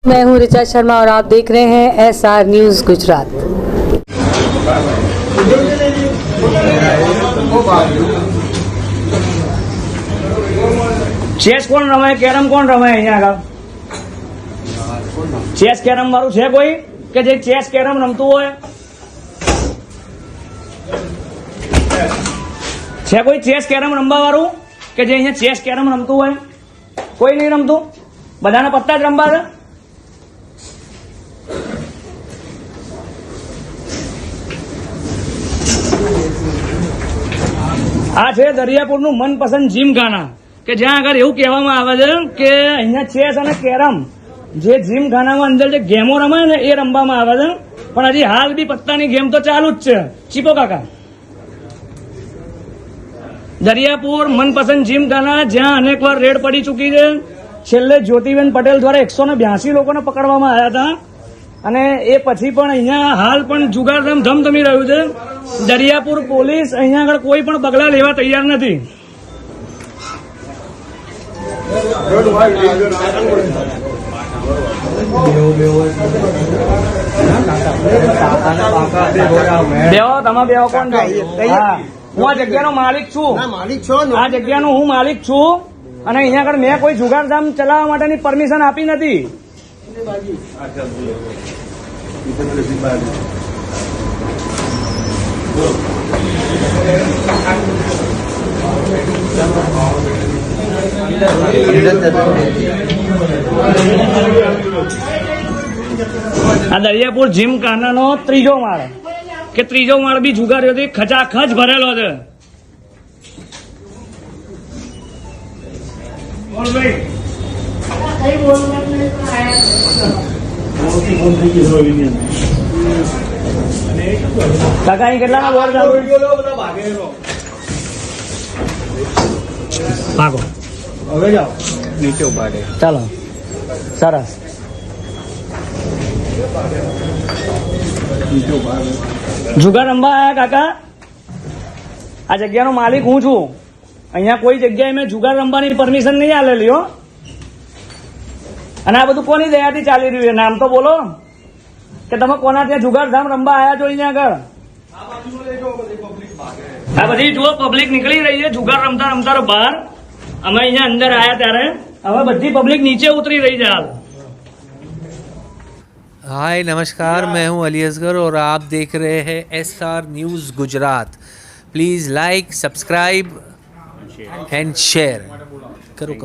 मैं हूं ऋचा शर्मा और आप देख रहे हैं SR न्यूज़ गुजरात। चेस कोण रमाय, केरम कोण रमाय? અહીંયા આગળ ચેસ કેરમ વાળું છે કોઈ કે જે ચેસ કેરમ રમતું હોય? છે કોઈ ચેસ કેરમ રમવા વાળું કે જે અહીંયા ચેસ કેરમ રમતું હોય? કોઈ નહીં રમતું? બધાને પત્તા જ રમવા છે? આ છે દરિયાપુરનું મનપસંદ જીમખાના કે જ્યાં આગળ એવું કહેવામાં આવે છે કે અહીંયા ચેસ અને કેરમ જે જીમખાનામાં અંદર જે ગેમો રમે ને એ રમવામાં આવે છે, પણ હજી હાલ બી પત્તાની ગેમ તો ચાલુ જ છે. ચીપો કાકા, દરિયાપુર મનપસંદ જીમખાના જ્યાં અનેક વાર રેડ પડી ચૂકી છે. છેલ્લે જ્યોતિબેન પટેલ દ્વારા 182 લોકોને પકડવામાં આવ્યા હતા અને એ પછી પણ અહીંયા હાલ પણ જુગારધામ ધમધમી રહ્યું છે. દરિયાપુર પોલીસ અહીંયા આગળ કોઈ પણ પગલા લેવા તૈયાર નથી. બેહો, તમે બેહો. કોણ? હા, હું આ જગ્યાનો માલિક છું. આ જગ્યાનો હું માલિક છું અને અહીંયા આગળ મેં કોઈ જુગારધામ ચલાવવા માટેની પરમિશન આપી નથી. આ દરિયાપુર જીમખાનાનો ત્રીજો માળ કે ત્રીજો માળ બી જુગારીઓથી ખચાખચ ભરેલો છે. કાકા અહીં કેટલાના બોલ ભાગો હવે જાઓ નીચે ઉભા રહે. ચાલો, સરસ. જુગાર રમવા આયા કાકા? આ જગ્યાનો માલિક હું છું. અહીંયા કોઈ જગ્યાએ મેં જુગાર રમવાની પરમિશન નહીં આલેલી હો. અને આ બધું કોની દયાથી ચાલી રહ્યું છે? નામ તો બોલો કે તમે કોના ત્યાં જુગારધામ રમવા આયા છો? અહીંયા આગળ આ બધી જુઓ પબ્લિક નીકળી રહી છે જુગાર રમતા રમતા બહાર. અમે અહીંયા અંદર આયા ત્યારે હવે બધી પબ્લિક નીચે उतरी रही है हाल. हाय नमस्कार, मैं हूं अली असगर और आप देख रहे हैं SR news Gujarat. Please like, subscribe and share करो.